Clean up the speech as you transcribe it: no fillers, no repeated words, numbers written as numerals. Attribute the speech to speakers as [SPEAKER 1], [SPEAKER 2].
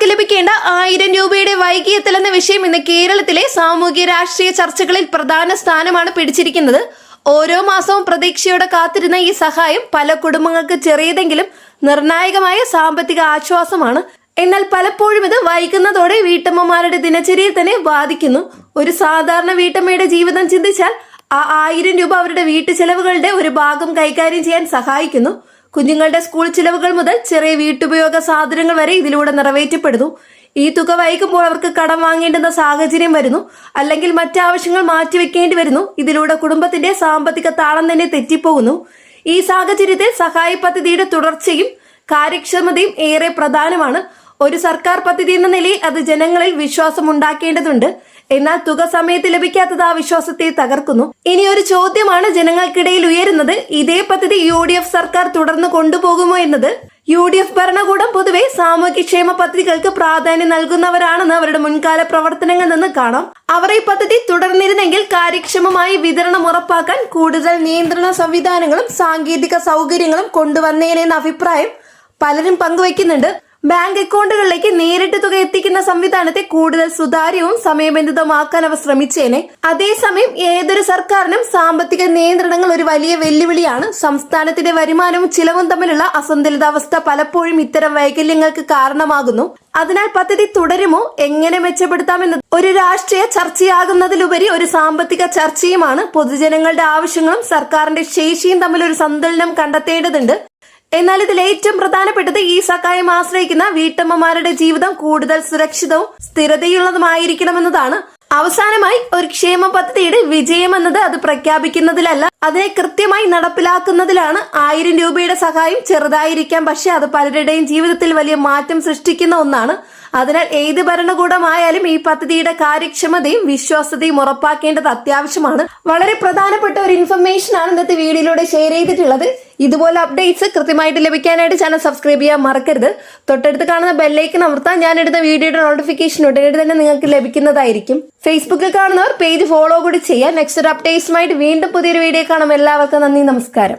[SPEAKER 1] വിവാഹങ്ങൾക്ക് ലഭിക്കേണ്ട 1000 രൂപയുടെ വൈകിയെത്തലെന്ന വിഷയം ഇന്ന് കേരളത്തിലെ സാമൂഹ്യ രാഷ്ട്രീയ ചർച്ചകളിൽ പ്രധാന സ്ഥാനമാണ് പിടിച്ചിരിക്കുന്നത്. ഓരോ മാസവും പ്രതീക്ഷയോടെ കാത്തിരുന്ന ഈ സഹായം പല കുടുംബങ്ങൾക്ക് ചെറിയതെങ്കിലും നിർണായകമായ സാമ്പത്തിക ആശ്വാസമാണ്. എന്നാൽ പലപ്പോഴും ഇത് വൈകുന്നതോടെ വീട്ടമ്മമാരുടെ ദിനചര്യയെ തന്നെ ബാധിക്കുന്നു. ഒരു സാധാരണ വീട്ടമ്മയുടെ ജീവിതം ചിന്തിച്ചാൽ ആ 1000 രൂപ അവരുടെ വീട്ടു ചെലവുകളുടെ ഒരു ഭാഗം കൈകാര്യം ചെയ്യാൻ സഹായിക്കുന്നു. കുഞ്ഞുങ്ങളുടെ സ്കൂൾ ചിലവുകൾ മുതൽ ചെറിയ വീട്ടുപയോഗ സാധനങ്ങൾ വരെ ഇതിലൂടെ നിറവേറ്റപ്പെടുന്നു. ഈ തുക വൈകുമ്പോൾ അവർക്ക് കടം വാങ്ങേണ്ടുന്ന സാഹചര്യം വരുന്നു, അല്ലെങ്കിൽ മറ്റാവശ്യങ്ങൾ മാറ്റിവെക്കേണ്ടി വരുന്നു. ഇതിലൂടെ കുടുംബത്തിന്റെ സാമ്പത്തിക താളം തന്നെ തെറ്റിപ്പോകുന്നു. ഈ സാഹചര്യത്തിൽ സഹായ പദ്ധതിയുടെ തുടർച്ചയും കാര്യക്ഷമതയും ഏറെ പ്രധാനമാണ്. ഒരു സർക്കാർ പദ്ധതി എന്ന നിലയിൽ അത് ജനങ്ങളിൽ വിശ്വാസം ഉണ്ടാക്കേണ്ടതുണ്ട്. എന്നാൽ തുക സമയത്ത് ലഭിക്കാത്തത് ആ വിശ്വാസത്തെ തകർക്കുന്നു. ഇനി ഒരു ചോദ്യമാണ് ജനങ്ങൾക്കിടയിൽ ഉയരുന്നത്: ഇതേ പദ്ധതി UDF സർക്കാർ തുടർന്ന് കൊണ്ടുപോകുമോ എന്നത്. UDF ഭരണകൂടം പൊതുവെ സാമൂഹ്യക്ഷേമ പദ്ധതികൾക്ക് പ്രാധാന്യം നൽകുന്നവരാണെന്ന് അവരുടെ മുൻകാല പ്രവർത്തനങ്ങളിൽ നിന്ന് കാണാം. അവർ ഈ പദ്ധതി തുടർന്നിരുന്നെങ്കിൽ കാര്യക്ഷമമായി വിതരണം ഉറപ്പാക്കാൻ കൂടുതൽ നിയന്ത്രണ സംവിധാനങ്ങളും സാങ്കേതിക സൗകര്യങ്ങളും കൊണ്ടുവന്നേനെന്ന അഭിപ്രായം പലരും പങ്കുവയ്ക്കുന്നുണ്ട്. ബാങ്ക് അക്കൗണ്ടുകളിലേക്ക് നേരിട്ട് തുക എത്തിക്കുന്ന സംവിധാനത്തെ കൂടുതൽ സുതാര്യവും സമയബന്ധിതമാക്കാൻ അവർ ശ്രമിച്ചേനെ. അതേസമയം ഏതൊരു സർക്കാരിനും സാമ്പത്തിക നിയന്ത്രണങ്ങൾ ഒരു വലിയ വെല്ലുവിളിയാണ്. സംസ്ഥാനത്തിന്റെ വരുമാനവും ചിലവും തമ്മിലുള്ള അസന്തുലിതാവസ്ഥ പലപ്പോഴും ഇത്തരം വൈകല്യങ്ങൾക്ക് കാരണമാകുന്നു. അതിനാൽ പദ്ധതി തുടരുമോ, എങ്ങനെ മെച്ചപ്പെടുത്താമെന്നത് ഒരു രാഷ്ട്രീയ ചർച്ചയാകുന്നതിലുപരി ഒരു സാമ്പത്തിക ചർച്ചയുമാണ്. പൊതുജനങ്ങളുടെ ആവശ്യങ്ങളും സർക്കാരിന്റെ ശേഷിയും തമ്മിൽ ഒരു സന്തുലനം കണ്ടെത്തേണ്ടതുണ്ട്. എന്നാൽ ഇതിൽ ഏറ്റവും പ്രധാനപ്പെട്ടത് ഈ സഹായം ആശ്രയിക്കുന്ന വീട്ടമ്മമാരുടെ ജീവിതം കൂടുതൽ സുരക്ഷിതവും സ്ഥിരതയുള്ളതുമായിരിക്കണമെന്നതാണ്. അവസാനമായി, ഒരു ക്ഷേമ പദ്ധതിയുടെ വിജയം എന്നത് അത് പ്രഖ്യാപിക്കുന്നതിലല്ല, അതിനെ കൃത്യമായി നടപ്പിലാക്കുന്നതിലാണ്. 1000 രൂപയുടെ സഹായം ചെറുതായിരിക്കാം, പക്ഷെ അത് പലരുടെയും ജീവിതത്തിൽ വലിയ മാറ്റം സൃഷ്ടിക്കുന്ന ഒന്നാണ്. അതിനാൽ ഏത് ഭരണകൂടമായാലും ഈ പദ്ധതിയുടെ കാര്യക്ഷമതയും വിശ്വാസ്യതയും ഉറപ്പാക്കേണ്ടത് അത്യാവശ്യമാണ്. വളരെ പ്രധാനപ്പെട്ട ഒരു ഇൻഫർമേഷൻ ആണ് ഇന്നത്തെ വീഡിയോയിലൂടെ ഷെയർ ചെയ്തിട്ടുള്ളത്. ഇതുപോലെ അപ്ഡേറ്റ്സ് കൃത്യമായിട്ട് ലഭിക്കാനായിട്ട് ചാനൽ സബ്സ്ക്രൈബ് ചെയ്യാൻ മറക്കരുത്. തൊട്ടടുത്ത് കാണുന്ന ബെല്ലൈക്കൺ അമർത്താൻ ഞാനിടുന്ന വീഡിയോയുടെ നോട്ടിഫിക്കേഷൻ ഉടനടി തന്നെ നിങ്ങൾക്ക് ലഭിക്കുന്നതായിരിക്കും. ഫേസ്ബുക്കിൽ കാണുന്നവർ പേജ് ഫോളോ കൂടി ചെയ്യാൻ. നെക്സ്റ്റ് ഒരു അപ്ഡേറ്റ്സുമായിട്ട് വീണ്ടും പുതിയൊരു വീഡിയോ കാണാം. എല്ലാവർക്കും നന്ദി, നമസ്കാരം.